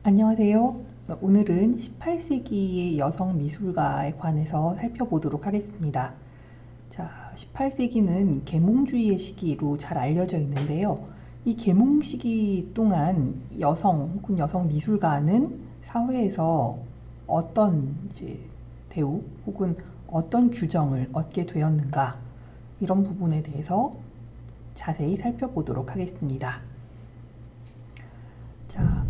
안녕하세요. 오늘은 18세기의 여성 미술가에 관해서 살펴보도록 하겠습니다. 자, 18세기는 계몽주의의 시기로 잘 알려져 있는데요. 이 계몽 시기 동안 여성 혹은 여성 미술가는 사회에서 어떤 대우 혹은 어떤 규정을 얻게 되었는가, 이런 부분에 대해서 자세히 살펴보도록 하겠습니다. 자,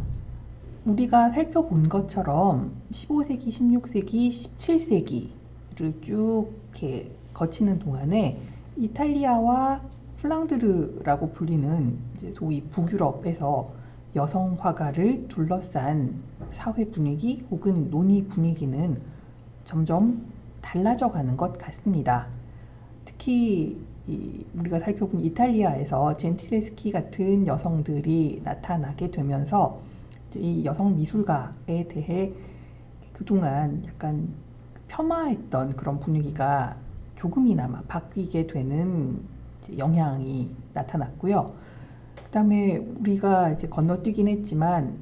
우리가 살펴본 것처럼 15세기, 16세기, 17세기를 쭉 이렇게 거치는 동안에 이탈리아와 플랑드르라고 불리는 소위 북유럽에서 여성 화가를 둘러싼 사회 분위기 혹은 논의 분위기는 점점 달라져 가는 것 같습니다. 특히 우리가 살펴본 이탈리아에서 젠틸레스키 같은 여성들이 나타나게 되면서 이 여성 미술가에 대해 그동안 약간 폄하했던 그런 분위기가 조금이나마 바뀌게 되는 영향이 나타났고요. 그 다음에 우리가 이제 건너뛰긴 했지만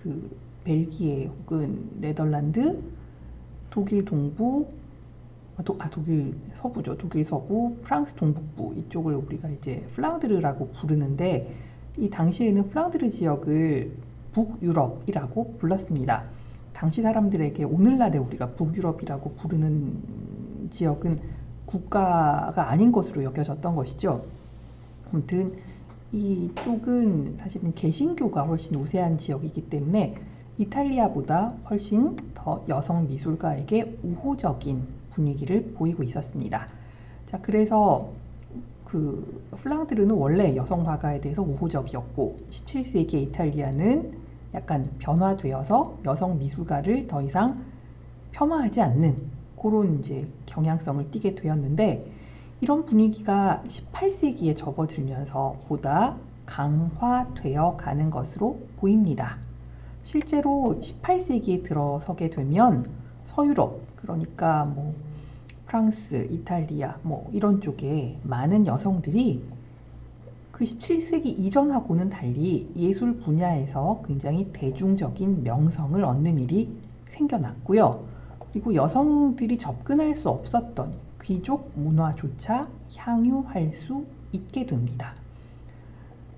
그 벨기에 혹은 네덜란드, 독일 동부, 독일 서부죠. 독일 서부, 프랑스 동북부 이쪽을 우리가 이제 플랑드르라고 부르는데, 이 당시에는 플랑드르 지역을 북유럽이라고 불렀습니다. 당시 사람들에게 오늘날에 우리가 북유럽이라고 부르는 지역은 국가가 아닌 것으로 여겨졌던 것이죠. 아무튼 이쪽은 사실은 개신교가 훨씬 우세한 지역이기 때문에 이탈리아보다 훨씬 더 여성 미술가에게 우호적인 분위기를 보이고 있었습니다. 자, 그래서 플랑드르는 원래 여성 화가에 대해서 우호적이었고, 17세기 이탈리아는 약간 변화되어서 여성 미술가를 더 이상 폄하하지 않는 그런 이제 경향성을 띠게 되었는데, 이런 분위기가 18세기에 접어들면서 보다 강화되어 가는 것으로 보입니다. 실제로 18세기에 들어서게 되면 서유럽, 그러니까 프랑스, 이탈리아 이런 쪽에 많은 여성들이 그 17세기 이전하고는 달리 예술 분야에서 굉장히 대중적인 명성을 얻는 일이 생겨났고요. 그리고 여성들이 접근할 수 없었던 귀족 문화조차 향유할 수 있게 됩니다.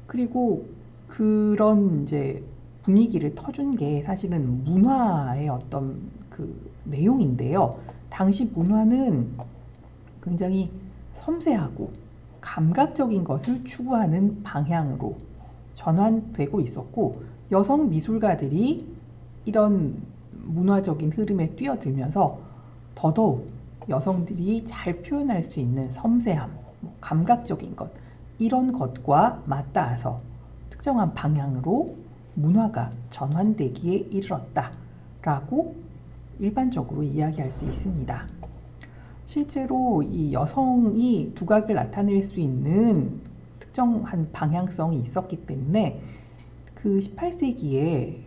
그리고 그런 이제 분위기를 터준 게 사실은 문화의 어떤 그 내용인데요. 당시 문화는 굉장히 섬세하고 감각적인 것을 추구하는 방향으로 전환되고 있었고, 여성 미술가들이 이런 문화적인 흐름에 뛰어들면서 더더욱 여성들이 잘 표현할 수 있는 섬세함, 감각적인 것, 이런 것과 맞닿아서 특정한 방향으로 문화가 전환되기에 이르렀다라고 일반적으로 이야기할 수 있습니다. 실제로 이 여성이 두각을 나타낼 수 있는 특정한 방향성이 있었기 때문에 그 18세기에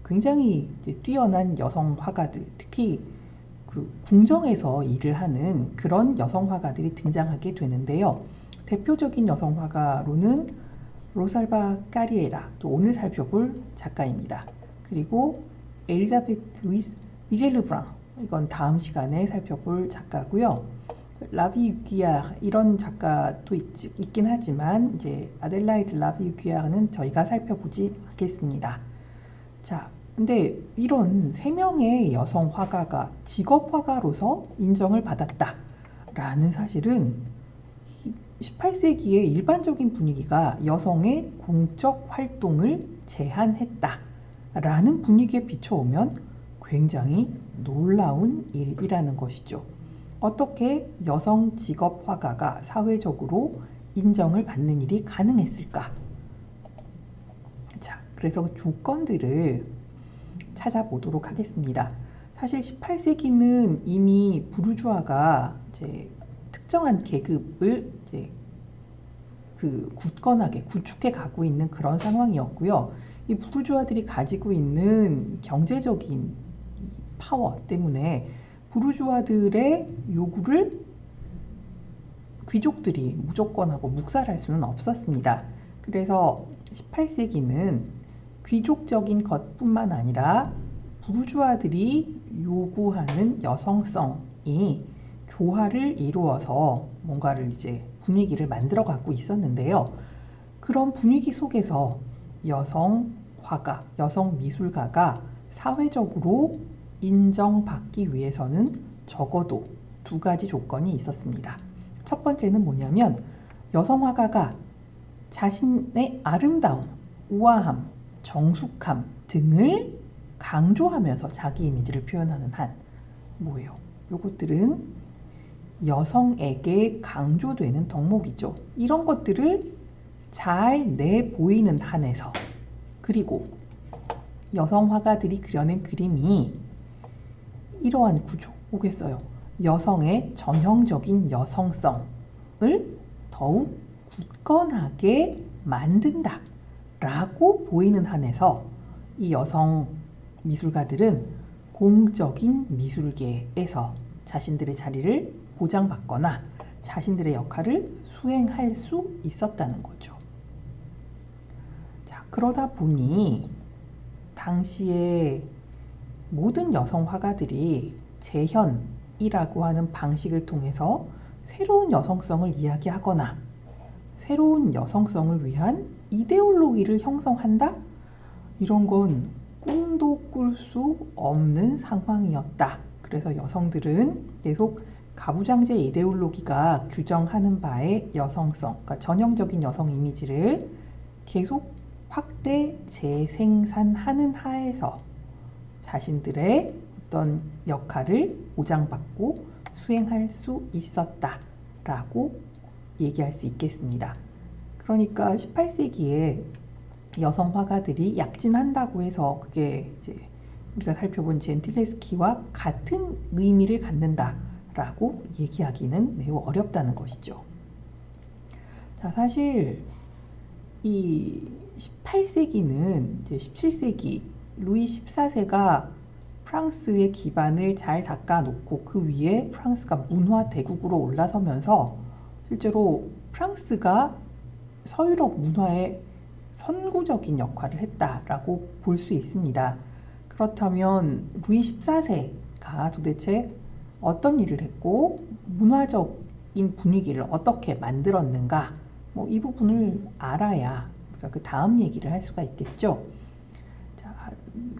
굉장히 뛰어난 여성 화가들, 특히 그 궁정에서 일을 하는 그런 여성 화가들이 등장하게 되는데요. 대표적인 여성 화가로는 로살바 까리에라, 또 오늘 살펴볼 작가입니다. 그리고 엘리자베트 루이스 미젤르브랑, 이건 다음 시간에 살펴볼 작가고요. 라비 유키아, 이런 작가도 있긴 하지만 이제 아델라이드 라비 유키아는 저희가 살펴보지 않겠습니다. 자, 근데 이런 3명의 여성 화가가 직업 화가로서 인정을 받았다라는 사실은 18세기의 일반적인 분위기가 여성의 공적 활동을 제한했다라는 분위기에 비춰오면 굉장히 놀라운 일이라는 것이죠. 어떻게 여성 직업 화가가 사회적으로 인정을 받는 일이 가능했을까? 자, 그래서 조건들을 찾아보도록 하겠습니다. 사실 18세기는 이미 부르주아가 이제 특정한 계급을 이제 굳건하게 구축해 가고 있는 그런 상황이었고요. 이 부르주아들이 가지고 있는 경제적인 파워 때문에 부르주아들의 요구를 귀족들이 무조건하고 묵살할 수는 없었습니다. 그래서 18세기는 귀족적인 것뿐만 아니라 부르주아들이 요구하는 여성성이 조화를 이루어서 뭔가를 이제 분위기를 만들어 갖고 있었는데요. 그런 분위기 속에서 여성 화가, 여성 미술가가 사회적으로 인정받기 위해서는 적어도 두 가지 조건이 있었습니다. 첫 번째는 뭐냐면 여성 화가가 자신의 아름다움, 우아함, 정숙함 등을 강조하면서 자기 이미지를 표현하는 한 뭐예요? 요것들은 여성에게 강조되는 덕목이죠. 이런 것들을 잘 내보이는 한에서, 그리고 여성 화가들이 그려낸 그림이 이러한 구조, 오겠어요. 여성의 전형적인 여성성을 더욱 굳건하게 만든다 라고 보이는 한에서 이 여성 미술가들은 공적인 미술계에서 자신들의 자리를 보장받거나 자신들의 역할을 수행할 수 있었다는 거죠. 자, 그러다 보니 당시에 모든 여성 화가들이 재현이라고 하는 방식을 통해서 새로운 여성성을 이야기하거나 새로운 여성성을 위한 이데올로기를 형성한다? 이런 건 꿈도 꿀 수 없는 상황이었다. 그래서 여성들은 계속 가부장제 이데올로기가 규정하는 바의 여성성, 그러니까 전형적인 여성 이미지를 계속 확대 재생산하는 하에서 자신들의 어떤 역할을 보장받고 수행할 수 있었다라고 얘기할 수 있겠습니다. 그러니까 18세기에 여성 화가들이 약진한다고 해서 그게 이제 우리가 살펴본 젠틸레스키와 같은 의미를 갖는다라고 얘기하기는 매우 어렵다는 것이죠. 자, 사실 이 18세기는 이제 17세기 루이 14세가 프랑스의 기반을 잘 닦아놓고 그 위에 프랑스가 문화 대국으로 올라서면서 실제로 프랑스가 서유럽 문화의 선구적인 역할을 했다라고 볼 수 있습니다. 그렇다면 루이 14세가 도대체 어떤 일을 했고 문화적인 분위기를 어떻게 만들었는가, 뭐 이 부분을 알아야 우리가 그 다음 얘기를 할 수가 있겠죠. 자,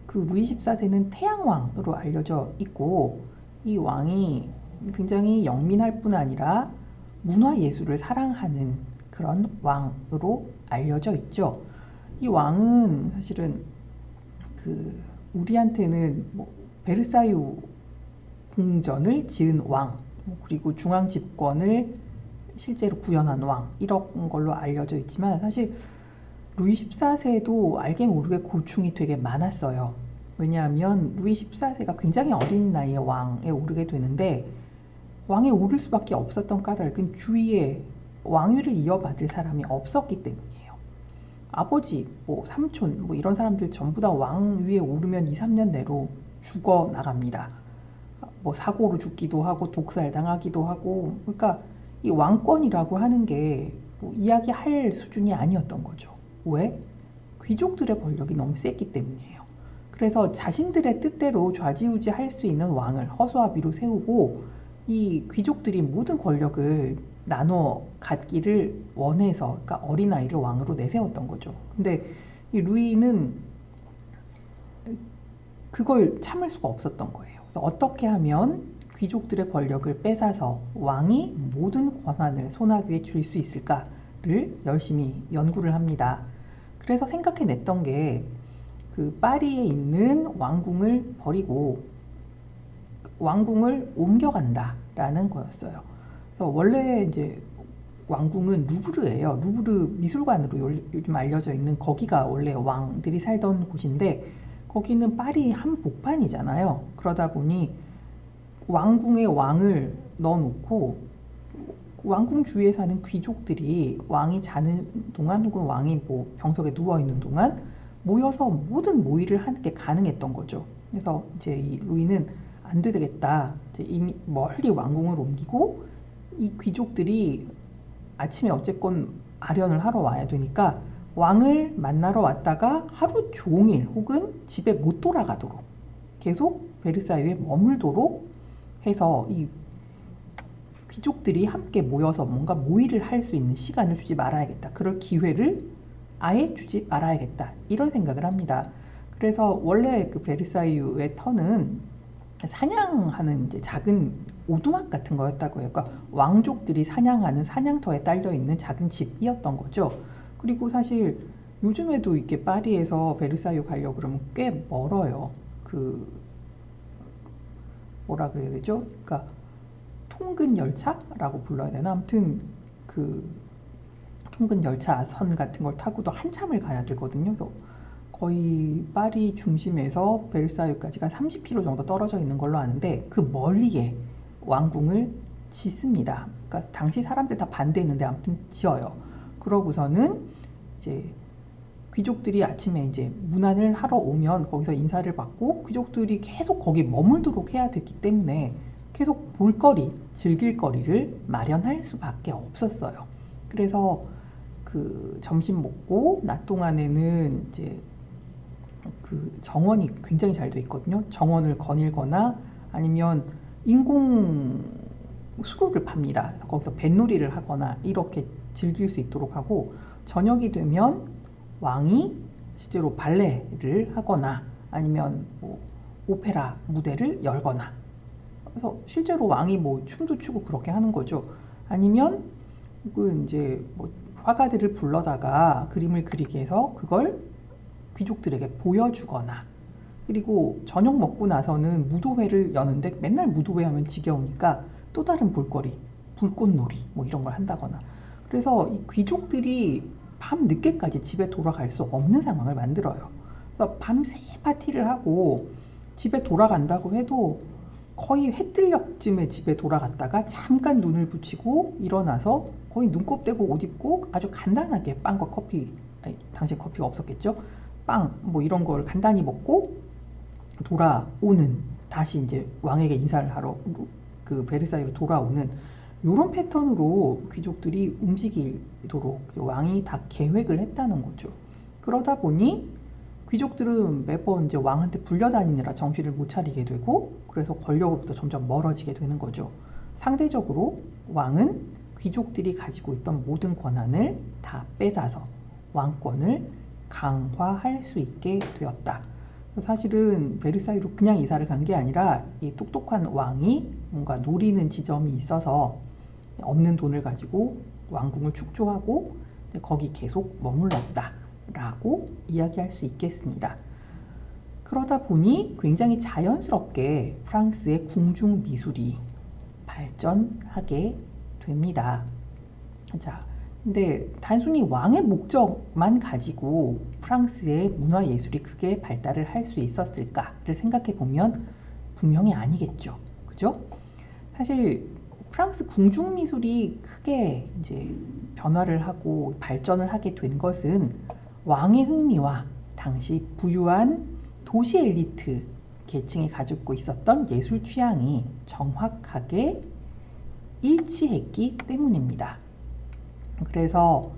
그 루이 14세는 태양왕으로 알려져 있고 이 왕이 굉장히 영민할 뿐 아니라 문화예술을 사랑하는 그런 왕으로 알려져 있죠. 이 왕은 사실은 그 우리한테는 뭐 베르사유 궁전을 지은 왕, 그리고 중앙 집권을 실제로 구현한 왕, 이런 걸로 알려져 있지만 사실 루이 14세도 알게 모르게 고충이 되게 많았어요. 왜냐하면 루이 14세가 굉장히 어린 나이에 왕에 오르게 되는데 왕에 오를 수밖에 없었던 까닭은 주위에 왕위를 이어받을 사람이 없었기 때문이에요. 아버지, 뭐 삼촌, 뭐 이런 사람들 전부 다 왕위에 오르면 2, 3년 내로 죽어 나갑니다. 뭐 사고로 죽기도 하고 독살 당하기도 하고, 그러니까 이 왕권이라고 하는 게 뭐 이야기할 수준이 아니었던 거죠. 왜? 귀족들의 권력이 너무 셌기 때문이에요. 그래서 자신들의 뜻대로 좌지우지할 수 있는 왕을 허수아비로 세우고 이 귀족들이 모든 권력을 나눠 갖기를 원해서, 그러니까 어린아이를 왕으로 내세웠던 거죠. 근데 이 루이는 그걸 참을 수가 없었던 거예요. 그래서 어떻게 하면 귀족들의 권력을 뺏어서 왕이 모든 권한을 손아귀에 쥘 수 있을까를 열심히 연구를 합니다. 그래서 생각해냈던 게 그 파리에 있는 왕궁을 버리고 왕궁을 옮겨간다라는 거였어요. 그래서 원래 이제 왕궁은 루브르예요. 루브르 미술관으로 요즘 알려져 있는 거기가 원래 왕들이 살던 곳인데 거기는 파리 한복판이잖아요. 그러다 보니 왕궁에 왕을 넣어놓고 왕궁 주위에 사는 귀족들이 왕이 자는 동안 혹은 왕이 뭐 병석에 누워있는 동안 모여서 모든 모의를 하는 게 가능했던 거죠. 그래서 이제 이 루이는 안 되겠다. 이제 이미 멀리 왕궁을 옮기고 이 귀족들이 아침에 어쨌건 아련을 하러 와야 되니까 왕을 만나러 왔다가 하루 종일 혹은 집에 못 돌아가도록 계속 베르사유에 머물도록 해서 이 귀족들이 함께 모여서 뭔가 모의를 할 수 있는 시간을 주지 말아야겠다. 그럴 기회를 아예 주지 말아야겠다. 이런 생각을 합니다. 그래서 원래 그 베르사유의 터는 사냥하는 이제 작은 오두막 같은 거였다고 해요. 그러니까 왕족들이 사냥하는 사냥터에 딸려 있는 작은 집이었던 거죠. 그리고 사실 요즘에도 이렇게 파리에서 베르사유 가려고 그러면 꽤 멀어요. 그 뭐라 그래야 되죠? 그러니까 통근 열차라고 불러야 되나? 아무튼 그 통근 열차선 같은 걸 타고도 한참을 가야 되거든요. 그래서 거의 파리 중심에서 베르사유까지가 30km 정도 떨어져 있는 걸로 아는데 그 멀리에 왕궁을 짓습니다. 그러니까 당시 사람들 다 반대했는데 아무튼 지어요. 그러고서는 이제 귀족들이 아침에 이제 문안을 하러 오면 거기서 인사를 받고 귀족들이 계속 거기 머물도록 해야 됐기 때문에 계속 볼거리, 즐길 거리를 마련할 수밖에 없었어요. 그래서 그 점심 먹고 낮 동안에는 이제 그 정원이 굉장히 잘 돼 있거든요. 정원을 거닐거나 아니면 인공 수로를 팝니다. 거기서 뱃놀이를 하거나 이렇게 즐길 수 있도록 하고 저녁이 되면 왕이 실제로 발레를 하거나 아니면 뭐 오페라 무대를 열거나 그래서 실제로 왕이 뭐 춤도 추고 그렇게 하는 거죠. 아니면 그 이제 뭐 화가들을 불러다가 그림을 그리게 해서 그걸 귀족들에게 보여주거나 그리고 저녁 먹고 나서는 무도회를 여는데 맨날 무도회 하면 지겨우니까 또 다른 볼거리, 불꽃놀이 뭐 이런 걸 한다거나 그래서 이 귀족들이 밤 늦게까지 집에 돌아갈 수 없는 상황을 만들어요. 그래서 밤새 파티를 하고 집에 돌아간다고 해도 거의 해뜰녘쯤에 집에 돌아갔다가 잠깐 눈을 붙이고 일어나서 거의 눈곱 떼고 옷 입고 아주 간단하게 빵과 커피, 아니, 당시 커피가 없었겠죠? 빵 뭐 이런 걸 간단히 먹고 돌아오는 다시 이제 왕에게 인사를 하러 그 베르사유로 돌아오는 이런 패턴으로 귀족들이 움직이도록 왕이 다 계획을 했다는 거죠. 그러다 보니 귀족들은 매번 이제 왕한테 불려다니느라 정신을 못 차리게 되고 그래서 권력으로부터 점점 멀어지게 되는 거죠. 상대적으로 왕은 귀족들이 가지고 있던 모든 권한을 다 뺏어서 왕권을 강화할 수 있게 되었다. 사실은 베르사유로 그냥 이사를 간 게 아니라 이 똑똑한 왕이 뭔가 노리는 지점이 있어서 없는 돈을 가지고 왕궁을 축조하고 거기 계속 머물렀다 라고 이야기할 수 있겠습니다. 그러다 보니 굉장히 자연스럽게 프랑스의 궁중 미술이 발전하게 됩니다. 자, 근데 단순히 왕의 목적만 가지고 프랑스의 문화 예술이 크게 발달을 할 수 있었을까를 생각해 보면 분명히 아니겠죠. 그죠? 사실 프랑스 궁중 미술이 크게 이제 변화를 하고 발전을 하게 된 것은 왕의 흥미와 당시 부유한 도시 엘리트 계층이 가지고 있었던 예술 취향이 정확하게 일치했기 때문입니다. 그래서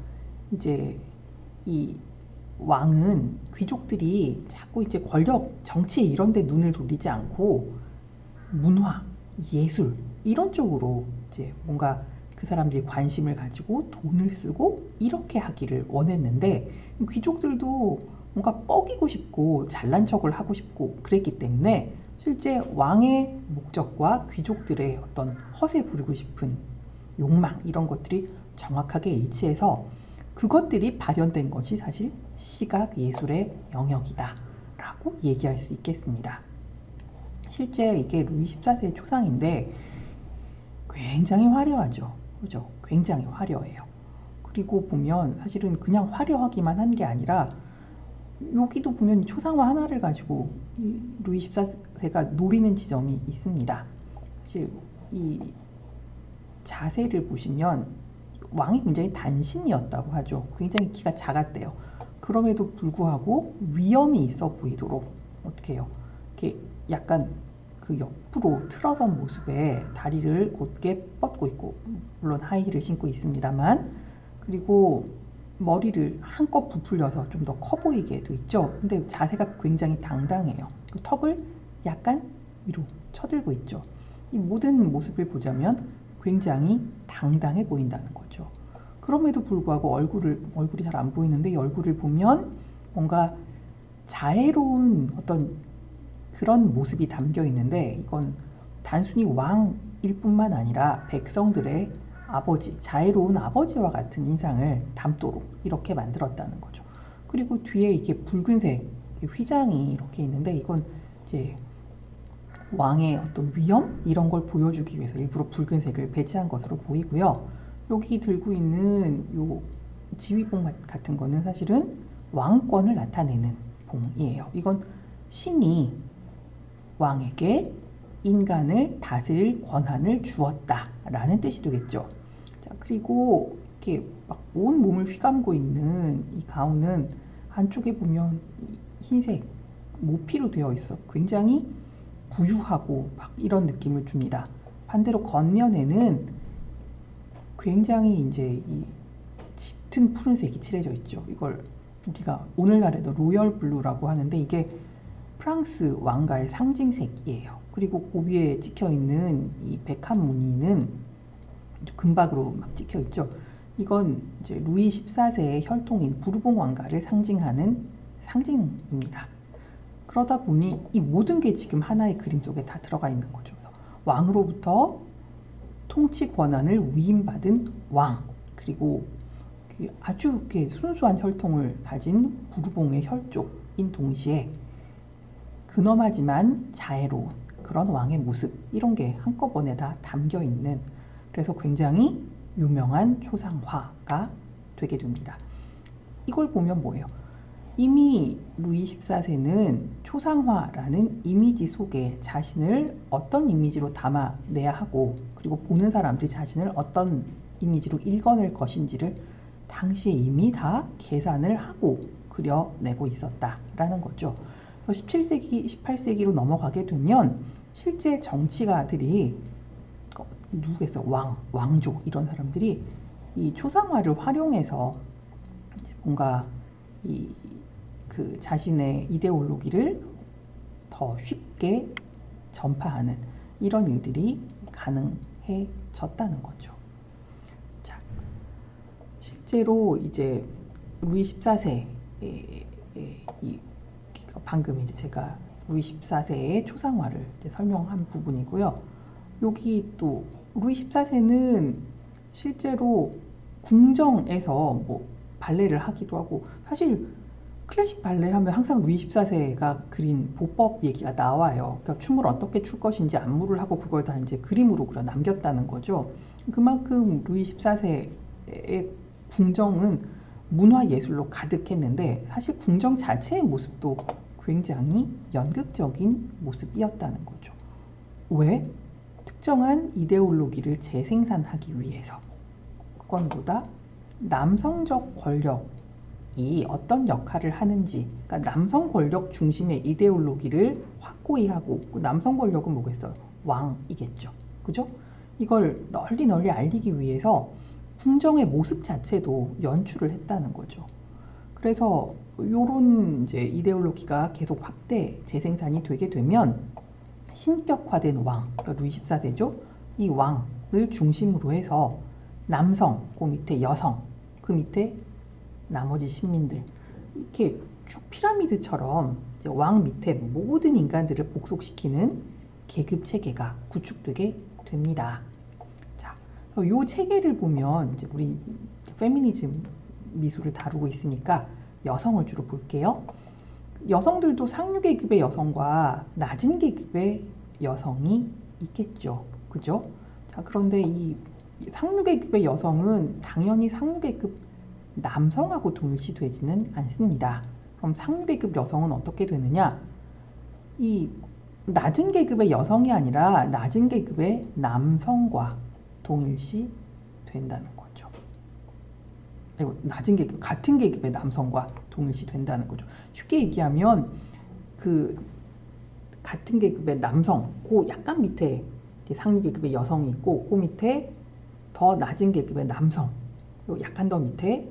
이제 이 왕은 귀족들이 자꾸 이제 권력, 정치 이런 데 눈을 돌리지 않고 문화, 예술 이런 쪽으로 이제 뭔가 그 사람들이 관심을 가지고 돈을 쓰고 이렇게 하기를 원했는데 귀족들도 뭔가 뻐기고 싶고 잘난 척을 하고 싶고 그랬기 때문에 실제 왕의 목적과 귀족들의 어떤 허세 부리고 싶은 욕망 이런 것들이 정확하게 일치해서 그것들이 발현된 것이 사실 시각 예술의 영역이다 라고 얘기할 수 있겠습니다. 실제 이게 루이 14세의 초상인데 굉장히 화려하죠. 그죠? 굉장히 화려해요. 그리고 보면 사실은 그냥 화려하기만 한 게 아니라 여기도 보면 초상화 하나를 가지고 이 루이 14세가 노리는 지점이 있습니다. 사실 이 자세를 보시면 왕이 굉장히 단신이었다고 하죠. 굉장히 키가 작았대요. 그럼에도 불구하고 위엄이 있어 보이도록 어떻게 해요? 이렇게 약간 그 옆으로 틀어선 모습에 다리를 곧게 뻗고 있고 물론 하이힐을 신고 있습니다만 그리고 머리를 한껏 부풀려서 좀 더 커 보이게도 있죠. 근데 자세가 굉장히 당당해요. 턱을 약간 위로 쳐들고 있죠. 이 모든 모습을 보자면 굉장히 당당해 보인다는 거죠. 그럼에도 불구하고 얼굴이 잘 안 보이는데 이 얼굴을 보면 뭔가 자애로운 어떤 그런 모습이 담겨 있는데 이건 단순히 왕일 뿐만 아니라 백성들의 아버지, 자애로운 아버지와 같은 인상을 담도록 이렇게 만들었다는 거죠. 그리고 뒤에 이게 붉은색 휘장이 이렇게 있는데 이건 이제 왕의 어떤 위엄 이런 걸 보여주기 위해서 일부러 붉은색을 배치한 것으로 보이고요. 여기 들고 있는 요 지휘봉 같은 거는 사실은 왕권을 나타내는 봉이에요. 이건 신이 왕에게 인간을 다스릴 권한을 주었다라는 뜻이 되겠죠. 자, 그리고 이렇게 막 온 몸을 휘감고 있는 이 가운은 안쪽에 보면 흰색 모피로 되어 있어 굉장히 부유하고 막 이런 느낌을 줍니다. 반대로 겉면에는 굉장히 이제 이 짙은 푸른색이 칠해져 있죠. 이걸 우리가 오늘날에도 로열 블루라고 하는데 이게 프랑스 왕가의 상징색이에요. 그리고 그 위에 찍혀 있는 이 백합 무늬는 금박으로 막 찍혀 있죠. 이건 이제 루이 14세의 혈통인 부르봉 왕가를 상징하는 상징입니다. 그러다 보니 이 모든 게 지금 하나의 그림 속에 다 들어가 있는 거죠. 그래서 왕으로부터 통치 권한을 위임받은 왕, 그리고 아주 순수한 혈통을 가진 부르봉의 혈족인 동시에 근엄하지만 자애로운 그런 왕의 모습, 이런 게 한꺼번에 다 담겨 있는, 그래서 굉장히 유명한 초상화가 되게 됩니다. 이걸 보면 뭐예요? 이미 루이 14세는 초상화라는 이미지 속에 자신을 어떤 이미지로 담아내야 하고, 그리고 보는 사람들이 자신을 어떤 이미지로 읽어낼 것인지를 당시에 이미 다 계산을 하고 그려내고 있었다라는 거죠. 17세기, 18세기로 넘어가게 되면 실제 정치가들이 누구겠어? 왕조 이런 사람들이 이 초상화를 활용해서 뭔가 그 자신의 이데올로기를 더 쉽게 전파하는 이런 일들이 가능해졌다는 거죠. 자, 실제로 이제 루이 14세의 방금 이제 제가 루이 14세의 초상화를 이제 설명한 부분이고요. 여기 또 루이 14세는 실제로 궁정에서 뭐 발레를 하기도 하고, 사실 클래식 발레 하면 항상 루이 14세가 그린 보법 얘기가 나와요. 그러니까 춤을 어떻게 출 것인지 안무를 하고 그걸 다 이제 그림으로 그려 남겼다는 거죠. 그만큼 루이 14세의 궁정은 문화 예술로 가득했는데 사실 궁정 자체의 모습도 굉장히 연극적인 모습이었다는 거죠. 왜? 특정한 이데올로기를 재생산하기 위해서. 그건 뭐다? 남성적 권력이 어떤 역할을 하는지, 그러니까 남성 권력 중심의 이데올로기를 확고히 하고, 그 남성 권력은 뭐겠어요? 왕이겠죠. 그죠? 이걸 널리 알리기 위해서 궁정의 모습 자체도 연출을 했다는 거죠. 그래서 요런 이제 이데올로기가 계속 확대 재생산이 되게 되면 신격화된 왕, 그러니까 루이 14세죠. 이 왕을 중심으로 해서 남성, 그 밑에 여성, 그 밑에 나머지 신민들, 이렇게 쭉 피라미드처럼 왕 밑에 모든 인간들을 복속시키는 계급 체계가 구축되게 됩니다. 자, 요 체계를 보면 이제 우리 페미니즘 미술을 다루고 있으니까 여성을 주로 볼게요. 여성들도 상류 계급의 여성과 낮은 계급의 여성이 있겠죠. 그죠? 자, 그런데 이 상류 계급의 여성은 당연히 상류 계급 남성하고 동일시되지는 않습니다. 그럼 상류 계급 여성은 어떻게 되느냐? 이 낮은 계급의 여성이 아니라 낮은 계급의 남성과 동일시 된다는 거죠. 그리고 낮은 계급, 같은 계급의 남성과 동일시 된다는 거죠. 쉽게 얘기하면 그 같은 계급의 남성, 그 약간 밑에 상류 계급의 여성이 있고, 그 밑에 더 낮은 계급의 남성, 그리고 약간 더 밑에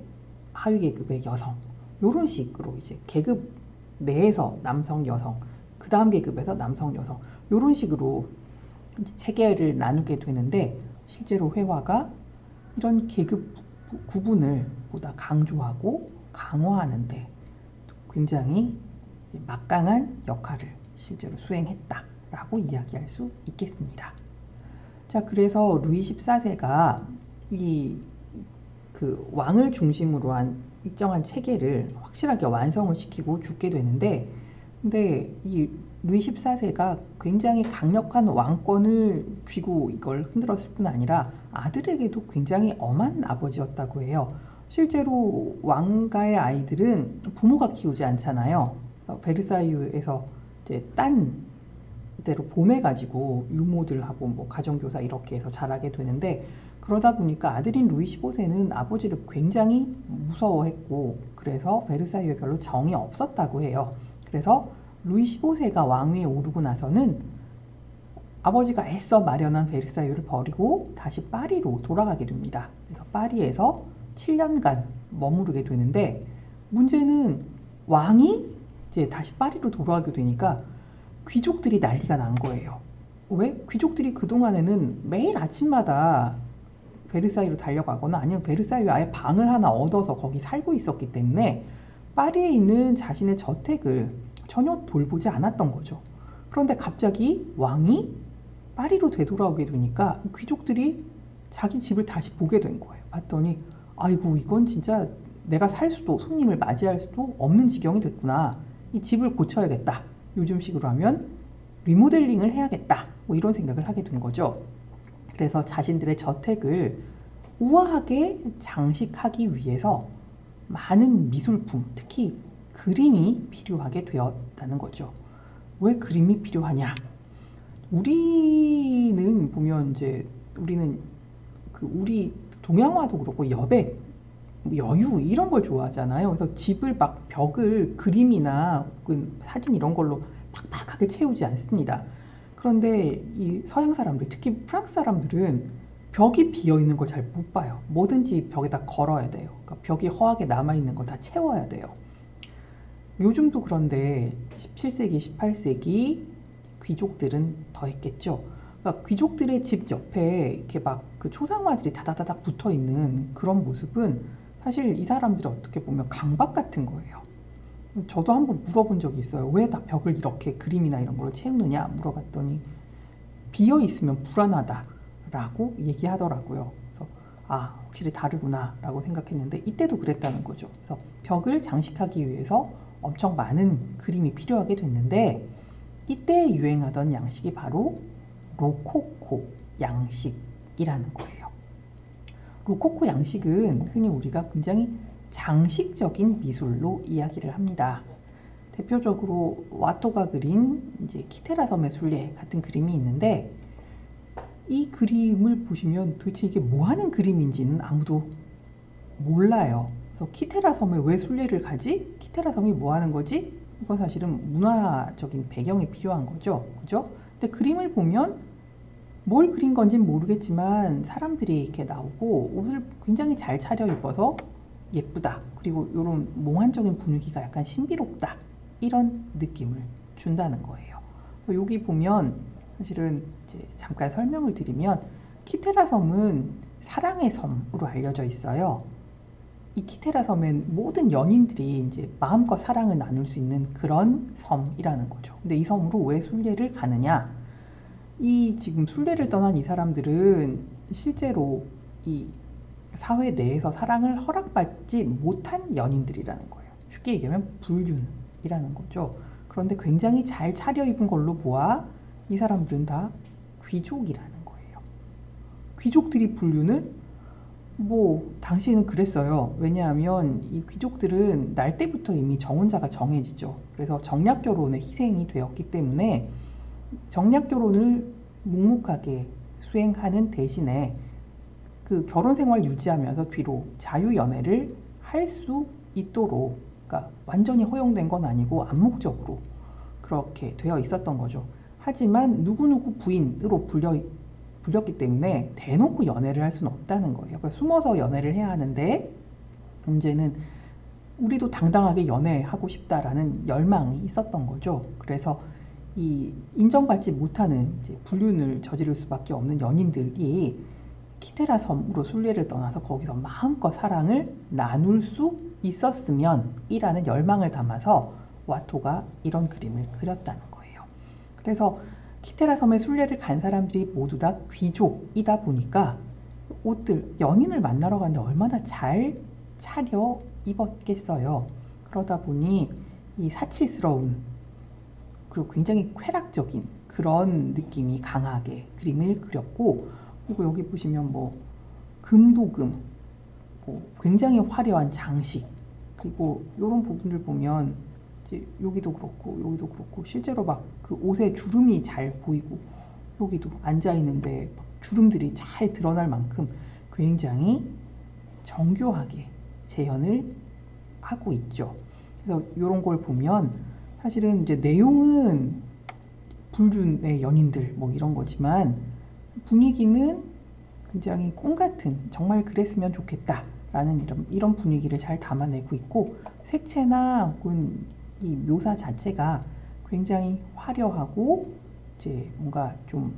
하위 계급의 여성, 요런 식으로 이제 계급 내에서 남성, 여성, 그 다음 계급에서 남성, 여성, 요런 식으로 체계를 나누게 되는데, 실제로 회화가 이런 계급 구분을 보다 강조하고 강화하는데 굉장히 막강한 역할을 실제로 수행했다라고 이야기할 수 있겠습니다. 자, 그래서 루이 14세가 그 왕을 중심으로 한 일정한 체계를 확실하게 완성을 시키고 죽게 되는데, 근데 이 루이 14세가 굉장히 강력한 왕권을 쥐고 이걸 흔들었을 뿐 아니라 아들에게도 굉장히 엄한 아버지였다고 해요. 실제로 왕가의 아이들은 부모가 키우지 않잖아요. 베르사유에서 이제 딴 데로 보내가지고 유모들하고 뭐 가정교사 이렇게 해서 자라게 되는데, 그러다 보니까 아들인 루이 15세는 아버지를 굉장히 무서워했고, 그래서 베르사유에 별로 정이 없었다고 해요. 그래서 루이 15세가 왕위에 오르고 나서는 아버지가 애써 마련한 베르사유를 버리고 다시 파리로 돌아가게 됩니다. 그래서 파리에서 7년간 머무르게 되는데, 문제는 왕이 이제 다시 파리로 돌아가게 되니까 귀족들이 난리가 난 거예요. 왜? 귀족들이 그동안에는 매일 아침마다 베르사유로 달려가거나 아니면 베르사유 아예 방을 하나 얻어서 거기 살고 있었기 때문에 파리에 있는 자신의 저택을 전혀 돌보지 않았던 거죠. 그런데 갑자기 왕이 파리로 되돌아오게 되니까 귀족들이 자기 집을 다시 보게 된 거예요. 봤더니 아이고, 이건 진짜 내가 살 수도, 손님을 맞이할 수도 없는 지경이 됐구나. 이 집을 고쳐야겠다. 요즘식으로 하면 리모델링을 해야겠다. 뭐 이런 생각을 하게 된 거죠. 그래서 자신들의 저택을 우아하게 장식하기 위해서 많은 미술품, 특히 그림이 필요하게 되었다는 거죠. 왜 그림이 필요하냐? 우리는 보면 이제 우리는 우리 동양화도 그렇고 여백, 여유 이런 걸 좋아하잖아요. 그래서 집을 막 벽을 그림이나 혹은 사진 이런 걸로 팍팍하게 채우지 않습니다. 그런데 이 서양 사람들, 특히 프랑스 사람들은 벽이 비어 있는 걸 잘 못 봐요. 뭐든지 벽에다 걸어야 돼요. 그러니까 벽이 허하게 남아 있는 걸 다 채워야 돼요. 요즘도 그런데 17세기, 18세기 귀족들은 더 했겠죠. 그러니까 귀족들의 집 옆에 이렇게 막 그 초상화들이 다다다닥 붙어 있는 그런 모습은 사실 이 사람들이 어떻게 보면 강박 같은 거예요. 저도 한번 물어본 적이 있어요. 왜 다 벽을 이렇게 그림이나 이런 걸로 채우느냐 물어봤더니 비어 있으면 불안하다라고 얘기하더라고요. 그래서 확실히 다르구나라고 생각했는데 이때도 그랬다는 거죠. 그래서 벽을 장식하기 위해서 엄청 많은 그림이 필요하게 됐는데, 이때 유행하던 양식이 바로 로코코 양식이라는 거예요. 로코코 양식은 흔히 우리가 굉장히 장식적인 미술로 이야기를 합니다. 대표적으로 와토가 그린 이제 키테라 섬의 순례 같은 그림이 있는데, 이 그림을 보시면 도대체 이게 뭐 하는 그림인지는 아무도 몰라요. 그래서 키테라 섬에 왜 순례를 가지? 키테라 섬이 뭐 하는 거지? 이건 사실은 문화적인 배경이 필요한 거죠. 그죠? 근데 그림을 보면 뭘 그린 건지는 모르겠지만 사람들이 이렇게 나오고 옷을 굉장히 잘 차려입어서 예쁘다. 그리고 이런 몽환적인 분위기가 약간 신비롭다. 이런 느낌을 준다는 거예요. 여기 보면 사실은 이제 잠깐 설명을 드리면 키테라 섬은 사랑의 섬으로 알려져 있어요. 이 키테라 섬엔 모든 연인들이 이제 마음껏 사랑을 나눌 수 있는 그런 섬이라는 거죠. 근데 이 섬으로 왜 순례를 가느냐? 이 지금 순례를 떠난 이 사람들은 실제로 이 사회 내에서 사랑을 허락받지 못한 연인들이라는 거예요. 쉽게 얘기하면 불륜이라는 거죠. 그런데 굉장히 잘 차려입은 걸로 보아 이 사람들은 다 귀족이라는 거예요. 귀족들이 불륜을? 당시에는 그랬어요. 왜냐하면 이 귀족들은 날 때부터 이미 정혼자가 정해지죠. 그래서 정략결혼의 희생이 되었기 때문에 정략결혼을 묵묵하게 수행하는 대신에 그 결혼생활 유지하면서 뒤로 자유연애를 할 수 있도록, 그러니까 완전히 허용된 건 아니고 암묵적으로 그렇게 되어 있었던 거죠. 하지만 누구누구 부인으로 불렸기 때문에 대놓고 연애를 할 수는 없다는 거예요. 그러니까 숨어서 연애를 해야 하는데, 문제는 우리도 당당하게 연애하고 싶다라는 열망이 있었던 거죠. 그래서 이 인정받지 못하는 이제 불륜을 저지를 수밖에 없는 연인들이 키테라 섬으로 순례를 떠나서 거기서 마음껏 사랑을 나눌 수 있었으면 이라는 열망을 담아서 와토가 이런 그림을 그렸다는 거예요. 그래서 키테라 섬에 순례를 간 사람들이 모두 다 귀족이다 보니까 옷들, 연인을 만나러 갔는데 얼마나 잘 차려 입었겠어요. 그러다 보니 이 사치스러운 그리고 굉장히 쾌락적인 그런 느낌이 강하게 그림을 그렸고, 그리고 여기 보시면 뭐 금도금, 뭐 굉장히 화려한 장식, 그리고 이런 부분들 보면 이제 여기도 그렇고 실제로 막 그 옷에 주름이 잘 보이고, 여기도 앉아 있는데 주름들이 잘 드러날 만큼 굉장히 정교하게 재현을 하고 있죠. 그래서 이런 걸 보면 사실은 이제 내용은 불륜의 연인들 뭐 이런 거지만 분위기는 굉장히 꿈 같은, 정말 그랬으면 좋겠다라는 이런 분위기를 잘 담아내고 있고, 색채나 혹은 이 묘사 자체가 굉장히 화려하고 이제 뭔가 좀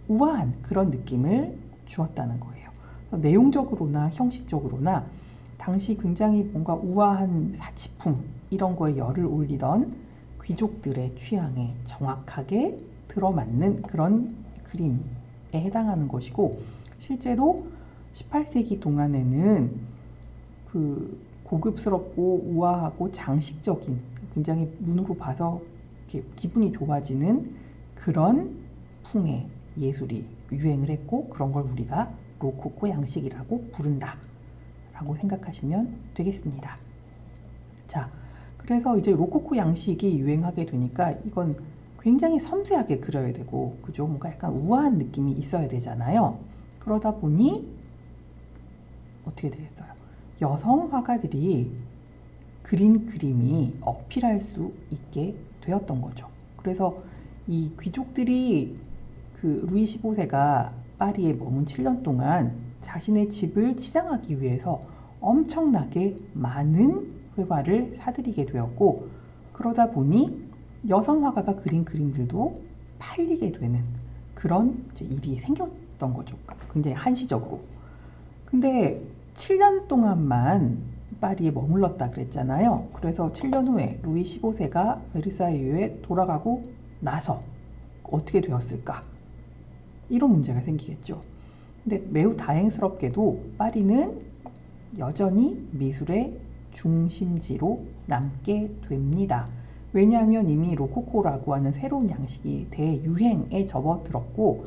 우아한 그런 느낌을 주었다는 거예요. 내용적으로나 형식적으로나 당시 굉장히 뭔가 우아한 사치품 이런 거에 열을 올리던 귀족들의 취향에 정확하게 들어맞는 그런 그림에 해당하는 것이고, 실제로 18세기 동안에는 그 고급스럽고 우아하고 장식적인, 굉장히 눈으로 봐서 이렇게 기분이 좋아지는 그런 풍의 예술이 유행을 했고, 그런 걸 우리가 로코코 양식이라고 부른다 라고 생각하시면 되겠습니다. 자, 그래서 이제 로코코 양식이 유행하게 되니까 이건 굉장히 섬세하게 그려야 되고, 그죠? 뭔가 약간 우아한 느낌이 있어야 되잖아요. 그러다 보니 어떻게 되겠어요? 여성 화가들이 그린 그림이 어필할 수 있게 되었던 거죠. 그래서 이 귀족들이 그 루이 15세가 파리에 머문 7년 동안 자신의 집을 치장하기 위해서 엄청나게 많은 회화를 사들이게 되었고, 그러다 보니 여성 화가가 그린 그림들도 팔리게 되는 그런 이제 일이 생겼던 거죠. 굉장히 한시적으로. 근데 7년 동안만 파리에 머물렀다 그랬잖아요. 그래서 7년 후에 루이 15세가 베르사유에 돌아가고 나서 어떻게 되었을까? 이런 문제가 생기겠죠. 근데 매우 다행스럽게도 파리는 여전히 미술의 중심지로 남게 됩니다. 왜냐하면 이미 로코코라고 하는 새로운 양식이 대유행에 접어들었고,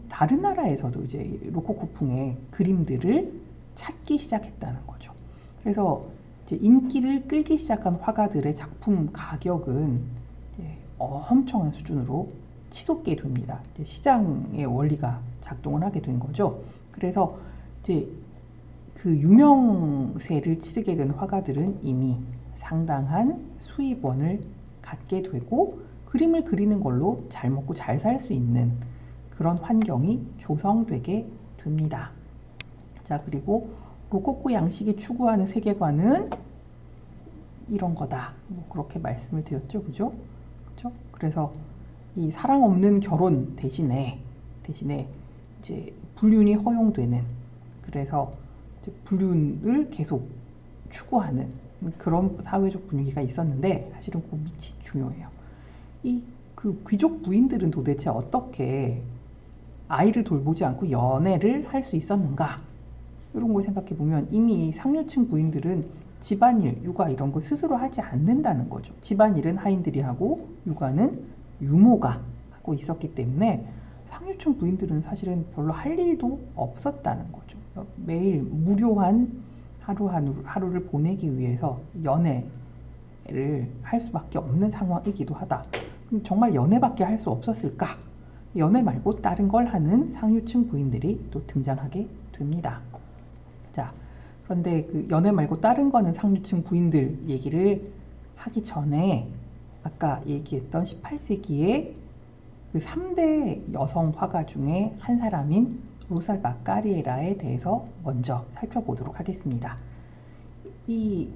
다른 나라에서도 이제 로코코풍의 그림들을 찾기 시작했다는 거죠. 그래서 이제 인기를 끌기 시작한 화가들의 작품 가격은 엄청난 수준으로 치솟게 됩니다. 시장의 원리가 작동을 하게 된 거죠. 그래서 이제 그 유명세를 치르게 된 화가들은 이미 상당한 수입원을 갖게 되고, 그림을 그리는 걸로 잘 먹고 잘 살 수 있는 그런 환경이 조성되게 됩니다. 자, 그리고 로코코 양식이 추구하는 세계관은 이런 거다. 뭐 그렇게 말씀을 드렸죠. 그죠? 그죠? 그래서 이 사랑 없는 결혼 대신에 이제 불륜이 허용되는, 그래서 이제 불륜을 계속 추구하는 그런 사회적 분위기가 있었는데, 사실은 그 밑이 중요해요. 이 그 귀족 부인들은 도대체 어떻게 아이를 돌보지 않고 연애를 할 수 있었는가? 이런 걸 생각해 보면 이미 상류층 부인들은 집안일, 육아 이런 거 스스로 하지 않는다는 거죠. 집안일은 하인들이 하고 육아는 유모가 하고 있었기 때문에 상류층 부인들은 사실은 별로 할 일도 없었다는 거죠. 매일 무료한 하루를 보내기 위해서 연애를 할 수밖에 없는 상황이기도 하다. 그럼 정말 연애밖에 할 수 없었을까? 연애 말고 다른 걸 하는 상류층 부인들이 또 등장하게 됩니다. 자, 그런데 그 연애 말고 다른 거는 상류층 부인들 얘기를 하기 전에 아까 얘기했던 18세기의 그 3대 여성 화가 중에 한 사람인 로살바 까리에라에 대해서 먼저 살펴보도록 하겠습니다. 이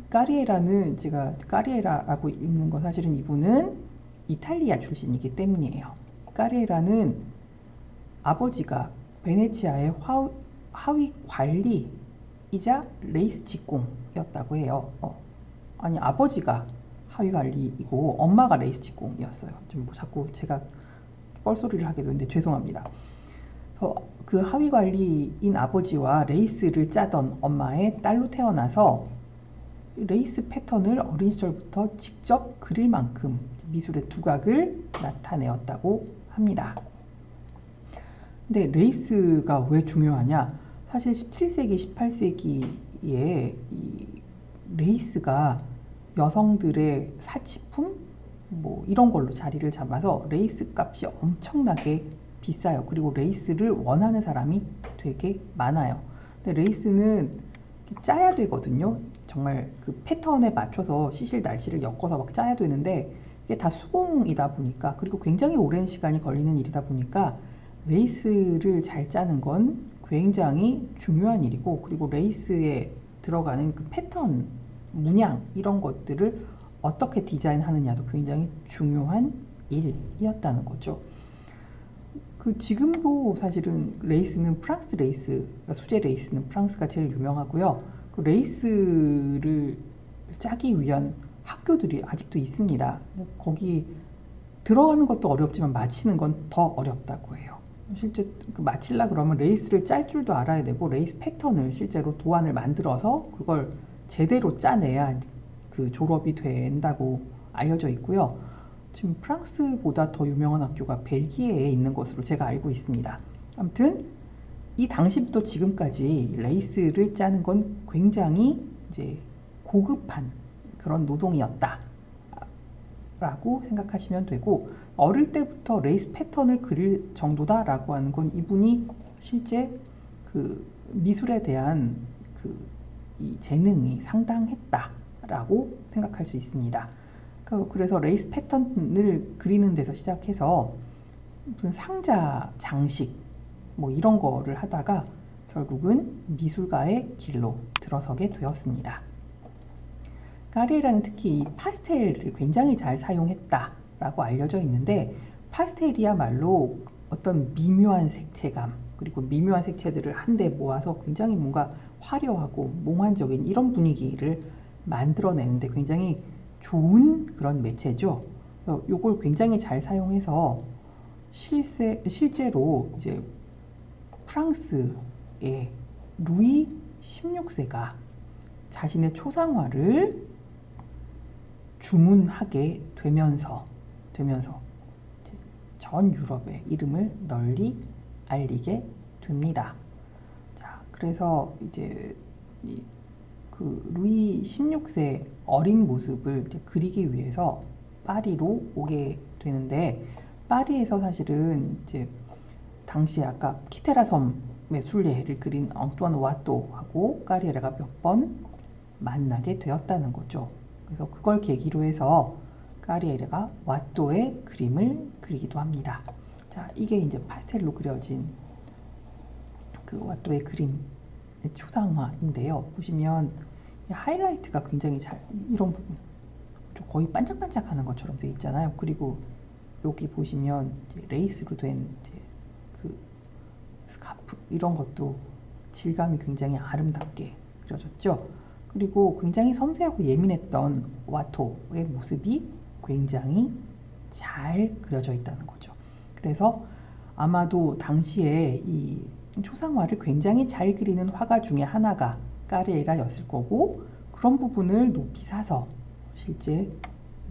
까리에라는 제가 까리에라라고 읽는 건 사실은 이분은 이탈리아 출신이기 때문이에요. 까리에라는 아버지가 베네치아의 하위 관리이자 레이스 직공이었다고 해요. 아니 아버지가 하위 관리이고 엄마가 레이스 직공이었어요. 좀 자꾸 제가 뻘소리를 하게 되는데 죄송합니다. 그 하위 관리인 아버지와 레이스를 짜던 엄마의 딸로 태어나서 레이스 패턴을 어린 시절부터 직접 그릴 만큼 미술의 두각을 나타내었다고 합니다. 근데 레이스가 왜 중요하냐? 사실 17세기, 18세기에 이 레이스가 여성들의 사치품? 뭐 이런 걸로 자리를 잡아서 레이스 값이 엄청나게 비싸요. 그리고 레이스를 원하는 사람이 되게 많아요. 근데 레이스는 짜야 되거든요. 정말 그 패턴에 맞춰서 시실 날씨를 엮어서 막 짜야 되는데 이게 다 수공이다 보니까, 그리고 굉장히 오랜 시간이 걸리는 일이다 보니까 레이스를 잘 짜는 건 굉장히 중요한 일이고, 그리고 레이스에 들어가는 그 패턴, 문양 이런 것들을 어떻게 디자인하느냐도 굉장히 중요한 일이었다는 거죠. 지금도 사실은 레이스는 프랑스 레이스, 수제 레이스는 프랑스가 제일 유명하고요. 그 레이스를 짜기 위한 학교들이 아직도 있습니다. 거기 들어가는 것도 어렵지만 마치는 건 더 어렵다고 해요. 실제 마치려 그러면 레이스를 짤 줄도 알아야 되고, 레이스 패턴을 실제로 도안을 만들어서 그걸 제대로 짜내야 그 졸업이 된다고 알려져 있고요. 지금 프랑스보다 더 유명한 학교가 벨기에에 있는 것으로 제가 알고 있습니다. 아무튼 이 당시부터 지금까지 레이스를 짜는 건 굉장히 이제 고급한 그런 노동이었다 라고 생각하시면 되고, 어릴 때부터 레이스 패턴을 그릴 정도다 라고 하는 건 이분이 실제 그 미술에 대한 이 재능이 상당했다 라고 생각할 수 있습니다. 그래서 레이스 패턴을 그리는 데서 시작해서 무슨 상자 장식 뭐 이런 거를 하다가 결국은 미술가의 길로 들어서게 되었습니다. 까리에라는 특히 파스텔을 굉장히 잘 사용했다라고 알려져 있는데, 파스텔이야말로 어떤 미묘한 색채감, 그리고 미묘한 색채들을 한데 모아서 굉장히 뭔가 화려하고 몽환적인 이런 분위기를 만들어내는데 굉장히 좋은 그런 매체죠. 요걸 굉장히 잘 사용해서 실제로 이제 프랑스의 루이 16세가 자신의 초상화를 주문하게 되면서 전 유럽의 이름을 널리 알리게 됩니다. 자, 그래서 이제 그 루이 16세 어린 모습을 이제 그리기 위해서 파리로 오게 되는데, 파리에서 사실은 이제 당시 아까 키테라 섬의 순례를 그린 앙뚜안 와또하고 까리에라가 몇 번 만나게 되었다는 거죠. 그래서 그걸 계기로 해서 까리에라가 와또의 그림을 그리기도 합니다. 자, 이게 이제 파스텔로 그려진 그 와또의 그림 초상화인데요. 보시면 하이라이트가 굉장히 잘, 이런 부분 거의 반짝반짝하는 것처럼 돼 있잖아요. 그리고 여기 보시면 이제 레이스로 된 이제 그 스카프 이런 것도 질감이 굉장히 아름답게 그려졌죠. 그리고 굉장히 섬세하고 예민했던 와토의 모습이 굉장히 잘 그려져 있다는 거죠. 그래서 아마도 당시에 이 초상화를 굉장히 잘 그리는 화가 중에 하나가 까리에라였을 거고, 그런 부분을 높이 사서 실제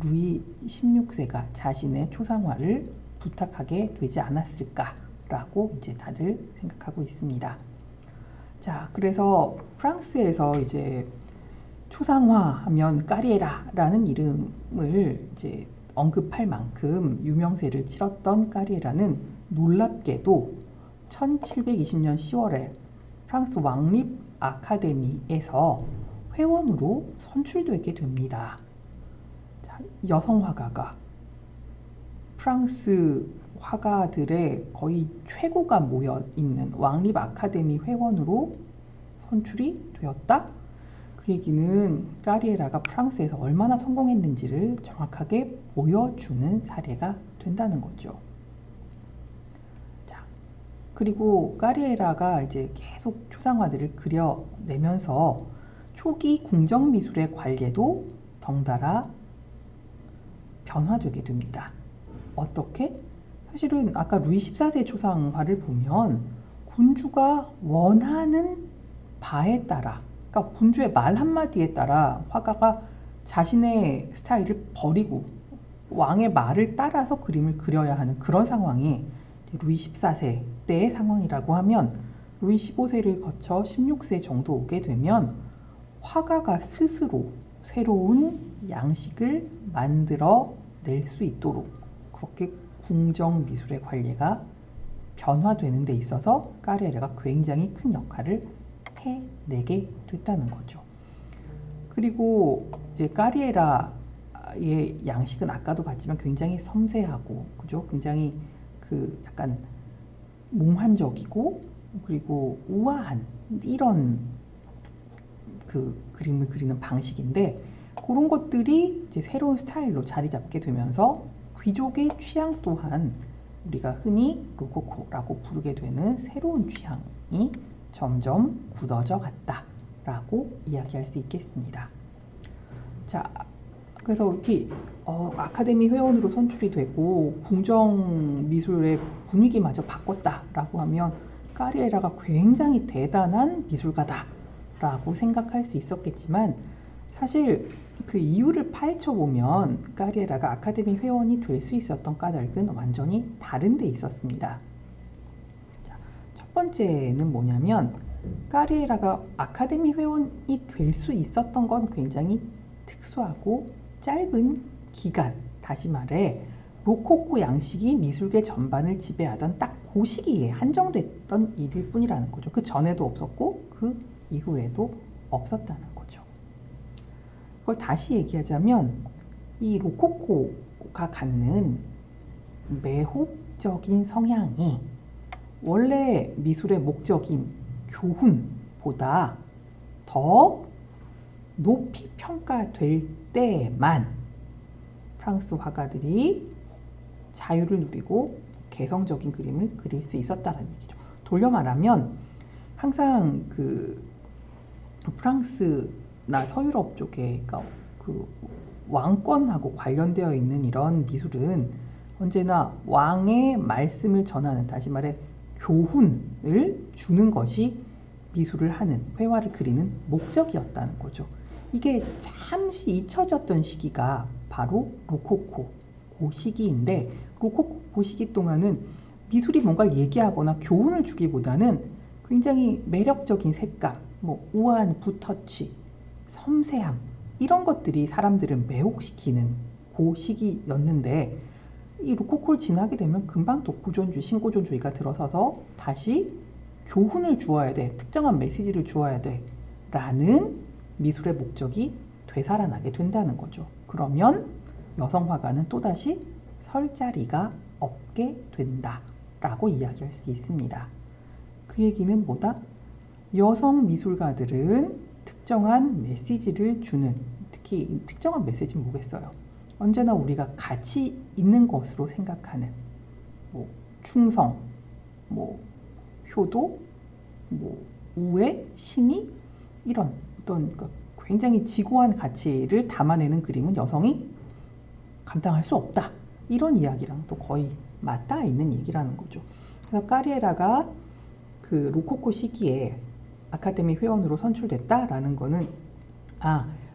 루이 16세가 자신의 초상화를 부탁하게 되지 않았을까라고 이제 다들 생각하고 있습니다. 자, 그래서 프랑스에서 이제 초상화 하면 까리에라라는 이름을 이제 언급할 만큼 유명세를 치렀던 까리에라는 놀랍게도 1720년 10월에 프랑스 왕립 아카데미에서 회원으로 선출되게 됩니다. 자, 여성 화가가 프랑스 화가들의 거의 최고가 모여 있는 왕립 아카데미 회원으로 선출이 되었다? 그 얘기는 까리에라가 프랑스에서 얼마나 성공했는지를 정확하게 보여주는 사례가 된다는 거죠. 자, 그리고 까리에라가 이제 계속 초상화들을 그려내면서 초기 궁정미술의 관례도 덩달아 변화되게 됩니다. 어떻게? 사실은 아까 루이 14세 초상화를 보면 군주가 원하는 바에 따라, 그러니까 군주의 말 한마디에 따라 화가가 자신의 스타일을 버리고 왕의 말을 따라서 그림을 그려야 하는 그런 상황이 루이 14세 때의 상황이라고 하면, 루이 15세를 거쳐 16세 정도 오게 되면 화가가 스스로 새로운 양식을 만들어 낼 수 있도록 그렇게 궁정 미술의 관례가 변화되는 데 있어서 까리에라가 굉장히 큰 역할을 해내게 됐다는 거죠. 그리고 이제 까리에라의 양식은 아까도 봤지만 굉장히 섬세하고, 그죠? 굉장히 그 약간 몽환적이고 그리고 우아한 이런 그 그림을 그리는 방식인데, 그런 것들이 이제 새로운 스타일로 자리 잡게 되면서 귀족의 취향 또한 우리가 흔히 로코코라고 부르게 되는 새로운 취향이 점점 굳어져 갔다라고 이야기할 수 있겠습니다. 자, 그래서 이렇게 아카데미 회원으로 선출이 되고 궁정 미술의 분위기마저 바꿨다라고 하면 까리에라가 굉장히 대단한 미술가다라고 생각할 수 있었겠지만, 사실 그 이유를 파헤쳐 보면 까리에라가 아카데미 회원이 될 수 있었던 까닭은 완전히 다른 데 있었습니다. 자, 첫 번째는 뭐냐면, 까리에라가 아카데미 회원이 될 수 있었던 건 굉장히 특수하고 짧은 기간, 다시 말해 로코코 양식이 미술계 전반을 지배하던 딱 그 시기에 한정됐던 일일 뿐이라는 거죠. 그 전에도 없었고 그 이후에도 없었다는 거죠. 그걸 다시 얘기하자면, 이 로코코가 갖는 매혹적인 성향이 원래 미술의 목적인 교훈보다 더 높이 평가될 때만 프랑스 화가들이 자유를 누리고 개성적인 그림을 그릴 수 있었다는 얘기죠. 돌려 말하면 항상 그 프랑스나 서유럽 쪽에 그 왕권하고 관련되어 있는 이런 미술은 언제나 왕의 말씀을 전하는, 다시 말해 교훈을 주는 것이 미술을 하는, 회화를 그리는 목적이었다는 거죠. 이게 잠시 잊혀졌던 시기가 바로 로코코 그 시기인데, 로코코 그 시기 동안은 미술이 뭔가를 얘기하거나 교훈을 주기보다는 굉장히 매력적인 색감, 뭐 우아한 붓터치, 섬세함, 이런 것들이 사람들을 매혹시키는 그 시기였는데, 이 로코코를 지나게 되면 금방 또 고전주의, 신고전주의가 들어서서 다시 교훈을 주어야 돼, 특정한 메시지를 주어야 돼 라는 미술의 목적이 되살아나게 된다는 거죠. 그러면 여성 화가는 또다시 설 자리가 없게 된다 라고 이야기할 수 있습니다. 그 얘기는 뭐다? 여성 미술가들은 특정한 메시지를 주는, 특히 특정한 메시지는 뭐겠어요? 언제나 우리가 가치 있는 것으로 생각하는 뭐 충성, 뭐 효도, 뭐 우애, 신의, 이런 어떤 굉장히 지고한 가치를 담아내는 그림은 여성이 감당할 수 없다, 이런 이야기랑 또 거의 맞닿아 있는 얘기라는 거죠. 그래서 까리에라가 그 로코코 시기에 아카데미 회원으로 선출됐다라는 거는,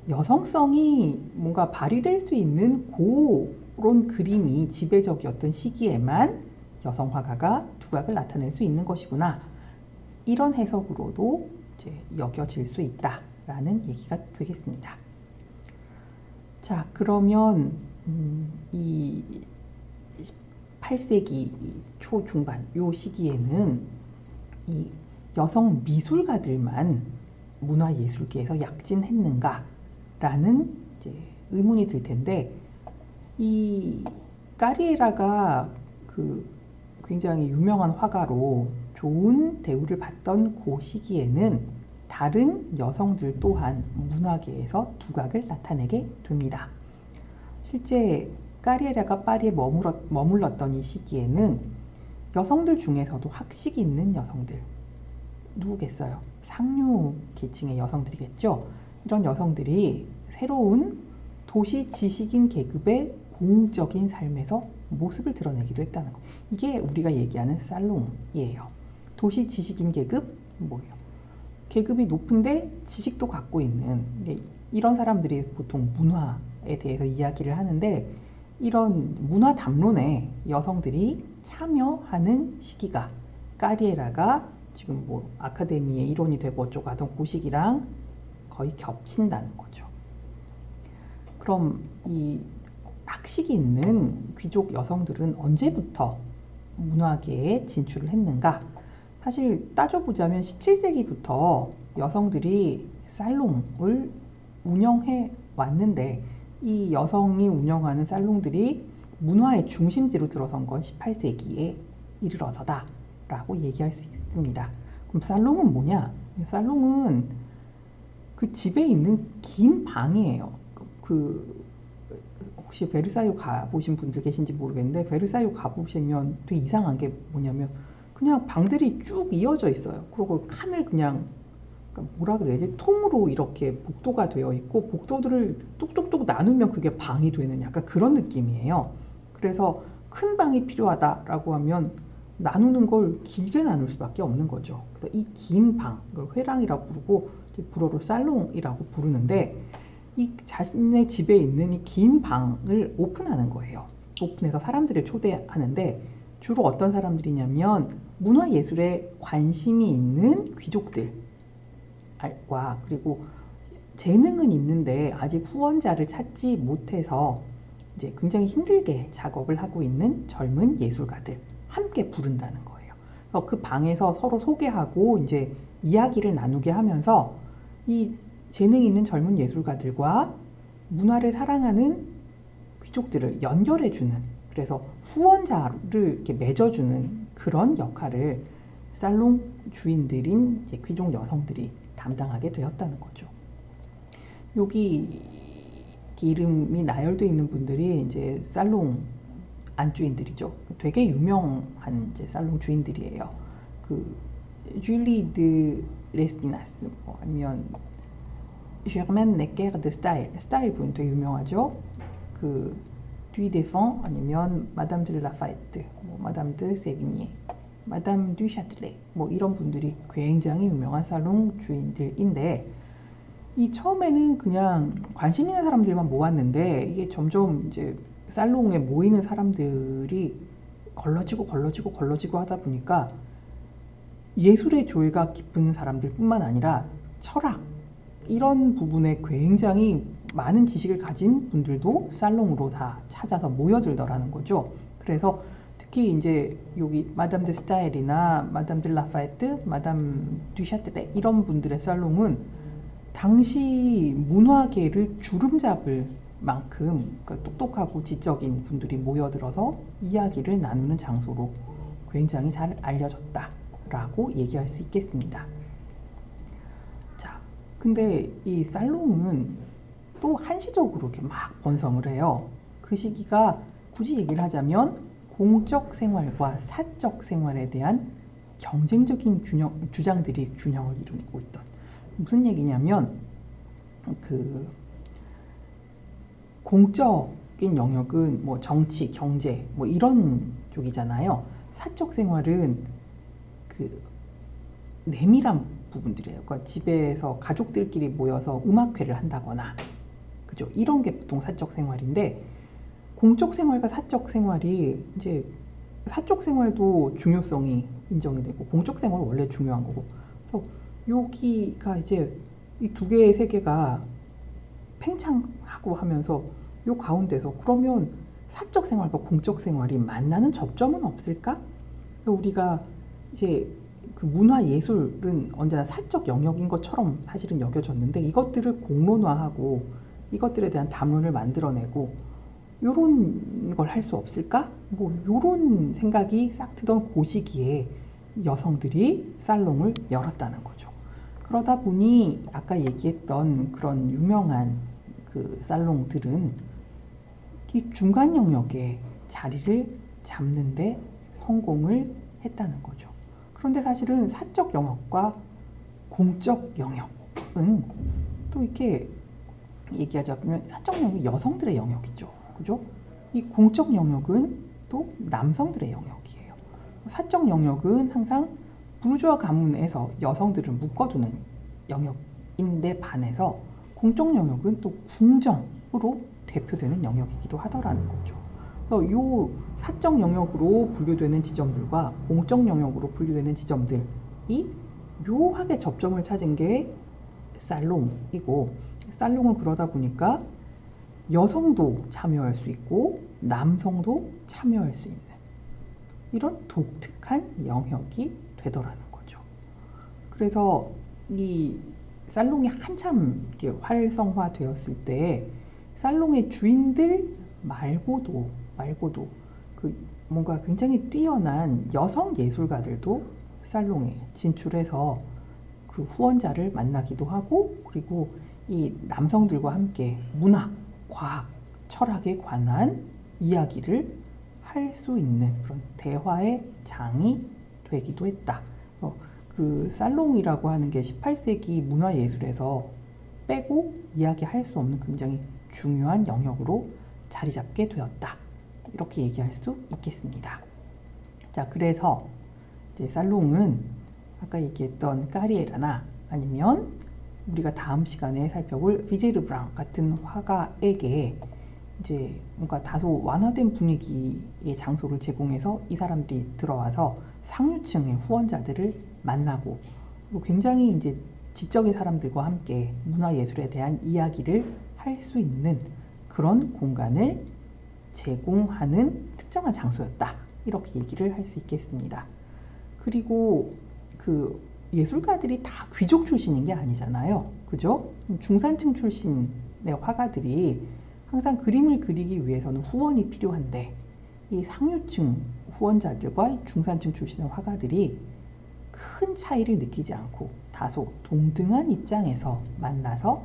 여성성이 뭔가 발휘될 수 있는 그런 그림이 지배적이었던 시기에만 여성 화가가 두각을 나타낼 수 있는 것이구나, 이런 해석으로도 이제 여겨질 수 있다라는 얘기가 되겠습니다. 자, 그러면 이 18세기 초중반 요 시기에는 이 여성 미술가들만 문화예술계에서 약진했는가라는 이제 의문이 들 텐데, 이 까리에라가 그 굉장히 유명한 화가로 좋은 대우를 받던 그 시기에는 다른 여성들 또한 문화계에서 두각을 나타내게 됩니다. 실제 까리에라가 파리에 머물렀던 이 시기에는 여성들 중에서도 학식이 있는 여성들, 누구겠어요? 상류 계층의 여성들이겠죠. 이런 여성들이 새로운 도시 지식인 계급의 공적인 삶에서 모습을 드러내기도 했다는 거. 이게 우리가 얘기하는 살롱이에요. 도시 지식인 계급 뭐예요? 계급이 높은데 지식도 갖고 있는 이런 사람들이 보통 문화에 대해서 이야기를 하는데, 이런 문화 담론에 여성들이 참여하는 시기가 까리에라가 지금 뭐 아카데미의 일원이 되고 어쩌고 하던 그 시기랑 거의 겹친다는 거죠. 그럼 이 학식이 있는 귀족 여성들은 언제부터 문화계에 진출을 했는가? 사실 따져보자면 17세기부터 여성들이 살롱을 운영해 왔는데, 이 여성이 운영하는 살롱들이 문화의 중심지로 들어선 건 18세기에 이르러서다 라고 얘기할 수 있습니다. 그럼 살롱은 뭐냐? 살롱은 그 집에 있는 긴 방이에요. 혹시 베르사유 가보신 분들 계신지 모르겠는데, 베르사유 가보시면 되게 이상한 게 뭐냐면 그냥 방들이 쭉 이어져 있어요. 그리고 칸을 그냥 뭐라 그래야지, 통으로 이렇게 복도가 되어 있고 복도들을 뚝뚝뚝 나누면 그게 방이 되는 약간 그런 느낌이에요. 그래서 큰 방이 필요하다라고 하면 나누는 걸 길게 나눌 수밖에 없는 거죠. 이 긴 방, 이걸 회랑이라고 부르고 불어로 살롱이라고 부르는데, 이 자신의 집에 있는 이 긴 방을 오픈하는 거예요. 오픈해서 사람들을 초대하는데, 주로 어떤 사람들이냐면 문화예술에 관심이 있는 귀족들과, 그리고 재능은 있는데 아직 후원자를 찾지 못해서 이제 굉장히 힘들게 작업을 하고 있는 젊은 예술가들 함께 부른다는 거예요. 그 방에서 서로 소개하고 이제 이야기를 나누게 하면서 이 재능 있는 젊은 예술가들과 문화를 사랑하는 귀족들을 연결해주는, 그래서 후원자를 이렇게 맺어주는 그런 역할을 살롱 주인들인 이제 귀족 여성들이 담당하게 되었다는 거죠. 여기 이름이 나열되어 있는 분들이 이제 살롱 안주인들이죠. 되게 유명한 이제 살롱 주인들이에요. 줄리 드 레스피나스, 아니면 제르멘 네케르 드 스타일 분 되게 유명하죠. 듀이데펑, 아니면 마담 드 라파에트, 마담 드 세비니에, 마담 듀 샤틀레, 이런 분들이 굉장히 유명한 살롱 주인들인데, 이 처음에는 그냥 관심 있는 사람들만 모았는데, 이게 점점 이제 살롱에 모이는 사람들이 걸러지고 하다 보니까 예술의 조예가 깊은 사람들 뿐만 아니라 철학, 이런 부분에 굉장히 많은 지식을 가진 분들도 살롱으로 다 찾아서 모여들더라는 거죠. 그래서 특히 이제 여기 마담 드 스타일이나 마담 드 라파에트, 마담 듀 샤틀레, 이런 분들의 살롱은 당시 문화계를 주름잡을 만큼 똑똑하고 지적인 분들이 모여들어서 이야기를 나누는 장소로 굉장히 잘 알려졌다라고 얘기할 수 있겠습니다. 자, 근데 이 살롱은 또 한시적으로 이렇게 막 번성을 해요. 그 시기가 굳이 얘기를 하자면 공적 생활과 사적 생활에 대한 경쟁적인 주장들이 균형을 이루고 있던, 무슨 얘기냐면 공적인 영역은 정치, 경제 이런 쪽이잖아요. 사적 생활은 내밀한 부분들이에요. 그러니까 집에서 가족들끼리 모여서 음악회를 한다거나, 그죠? 이런 게 보통 사적 생활인데, 공적 생활과 사적 생활이 이제 사적 생활도 중요성이 인정이 되고 공적 생활은 원래 중요한 거고, 그래서 여기가 이제 이 두 개의 세계가 팽창하고 하면서 요 가운데서 그러면 사적 생활과 공적 생활이 만나는 접점은 없을까? 우리가 이제 문화 예술은 언제나 사적 영역인 것처럼 사실은 여겨졌는데, 이것들을 공론화하고 이것들에 대한 담론을 만들어내고 요런 걸 할 수 없을까? 요런 생각이 싹 트던 그 시기에 여성들이 살롱을 열었다는 거죠. 그러다 보니 아까 얘기했던 그런 유명한 그 살롱들은 이 중간 영역에 자리를 잡는데 성공을 했다는 거죠. 그런데 사실은 사적 영역과 공적 영역은 또 이렇게 얘기하자면 사적 영역은 여성들의 영역이죠. 그죠? 이 공적 영역은 또 남성들의 영역이에요. 사적 영역은 항상 부르주아 가문에서 여성들을 묶어두는 영역인데 반해서 공적 영역은 또 궁정으로 대표되는 영역이기도 하더라는 거죠. 그래서 이 사적 영역으로 분류되는 지점들과 공적 영역으로 분류되는 지점들이 묘하게 접점을 찾은 게 살롱이고, 살롱을 그러다 보니까 여성도 참여할 수 있고 남성도 참여할 수 있는 이런 독특한 영역이 되더라는 거죠. 그래서 이 살롱이 한참 활성화되었을 때 살롱의 주인들 말고도 그 뭔가 굉장히 뛰어난 여성 예술가들도 살롱에 진출해서 그 후원자를 만나기도 하고, 그리고 이 남성들과 함께 문학, 과학, 철학에 관한 이야기를 할 수 있는 그런 대화의 장이 되기도 했다. 그 살롱이라고 하는 게 18세기 문화예술에서 빼고 이야기할 수 없는 굉장히 중요한 영역으로 자리 잡게 되었다. 이렇게 얘기할 수 있겠습니다. 자, 그래서 이제 살롱은 아까 얘기했던 까리에라나 아니면 우리가 다음 시간에 살펴볼 비제 르브랑 같은 화가에게 이제 뭔가 다소 완화된 분위기의 장소를 제공해서 이 사람들이 들어와서 상류층의 후원자들을 만나고, 그리고 굉장히 이제 지적인 사람들과 함께 문화예술에 대한 이야기를 할 수 있는 그런 공간을 제공하는 특정한 장소였다. 이렇게 얘기를 할 수 있겠습니다. 그리고 그 예술가들이 다 귀족 출신인 게 아니잖아요. 그죠? 중산층 출신의 화가들이 항상 그림을 그리기 위해서는 후원이 필요한데, 이 상류층 후원자들과 중산층 출신의 화가들이 큰 차이를 느끼지 않고 다소 동등한 입장에서 만나서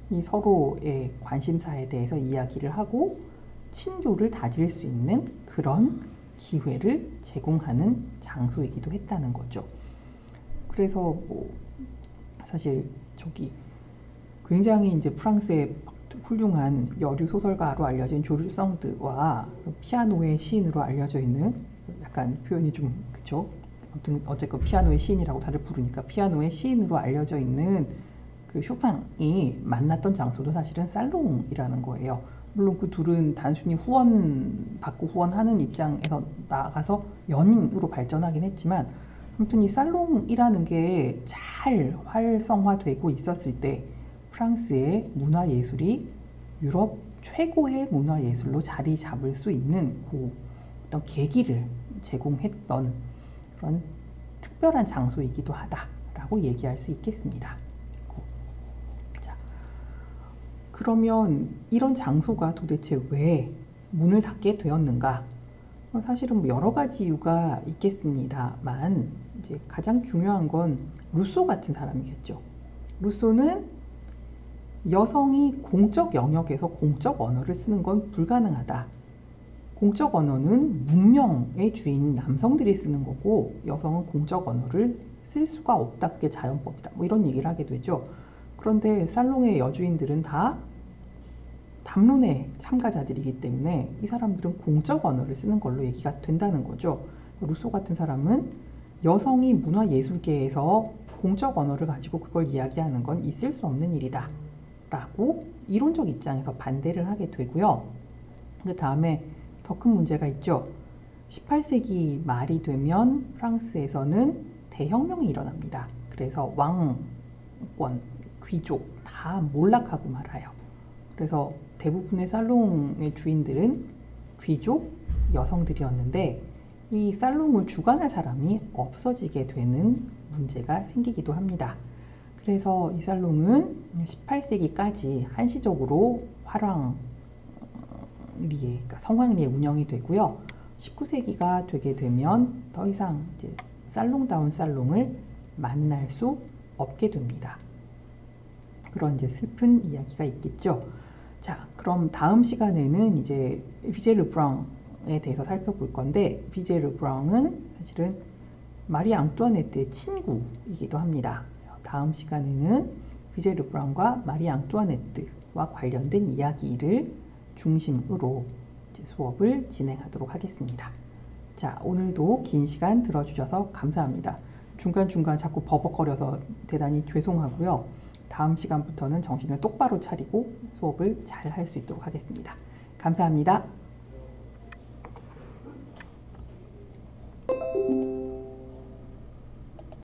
이 서로의 관심사에 대해서 이야기를 하고 친교를 다질 수 있는 그런 기회를 제공하는 장소이기도 했다는 거죠. 그래서 뭐 사실 저기 굉장히 이제 프랑스의 훌륭한 여류 소설가로 알려진 조르 상드와 피아노의 시인으로 알려져 있는, 약간 표현이 좀 그쵸? 아무튼 어쨌건 피아노의 시인이라고 다들 부르니까 피아노의 시인으로 알려져 있는 그 쇼팽이 만났던 장소도 사실은 살롱이라는 거예요. 물론 그 둘은 단순히 받고 후원하는 입장에서 나아가서 연인으로 발전하긴 했지만, 아무튼 이 살롱이라는 게 잘 활성화되고 있었을 때 프랑스의 문화예술이 유럽 최고의 문화예술로 자리 잡을 수 있는 그 어떤 계기를 제공했던 그런 특별한 장소이기도 하다라고 얘기할 수 있겠습니다. 자, 그러면 이런 장소가 도대체 왜 문을 닫게 되었는가? 사실은 뭐 여러 가지 이유가 있겠습니다만, 이제 가장 중요한 건 루소 같은 사람이겠죠. 루소는 여성이 공적 영역에서 공적 언어를 쓰는 건 불가능하다. 공적 언어는 문명의 주인 남성들이 쓰는 거고 여성은 공적 언어를 쓸 수가 없다. 그게 자연법이다. 뭐 이런 얘기를 하게 되죠. 그런데 살롱의 여주인들은 다 담론의 참가자들이기 때문에 이 사람들은 공적 언어를 쓰는 걸로 얘기가 된다는 거죠. 루소 같은 사람은 여성이 문화예술계에서 공적 언어를 가지고 그걸 이야기하는 건 있을 수 없는 일이다 라고 이론적 입장에서 반대를 하게 되고요. 그 다음에 더 큰 문제가 있죠. 18세기 말이 되면 프랑스에서는 대혁명이 일어납니다. 그래서 왕권, 귀족 다 몰락하고 말아요. 그래서 대부분의 살롱의 주인들은 귀족 여성들이었는데, 이 살롱을 주관할 사람이 없어지게 되는 문제가 생기기도 합니다. 그래서 이 살롱은 18세기까지 한시적으로 그러니까 성황리에 운영이 되고요. 19세기가 되게 되면 더 이상 이제 살롱다운 살롱을 만날 수 없게 됩니다. 그런 이제 슬픈 이야기가 있겠죠. 자, 그럼 다음 시간에는 이제 비제 르브랑에 대해서 살펴볼 건데, 비제 르브랑은 사실은 마리 앙뚜아네트의 친구이기도 합니다. 다음 시간에는 비제 르브랑과 마리 앙뚜아네트와 관련된 이야기를 중심으로 이제 수업을 진행하도록 하겠습니다. 자, 오늘도 긴 시간 들어주셔서 감사합니다. 중간중간 자꾸 버벅거려서 대단히 죄송하고요. 다음 시간부터는 정신을 똑바로 차리고 수업을 잘 할 수 있도록 하겠습니다. 감사합니다.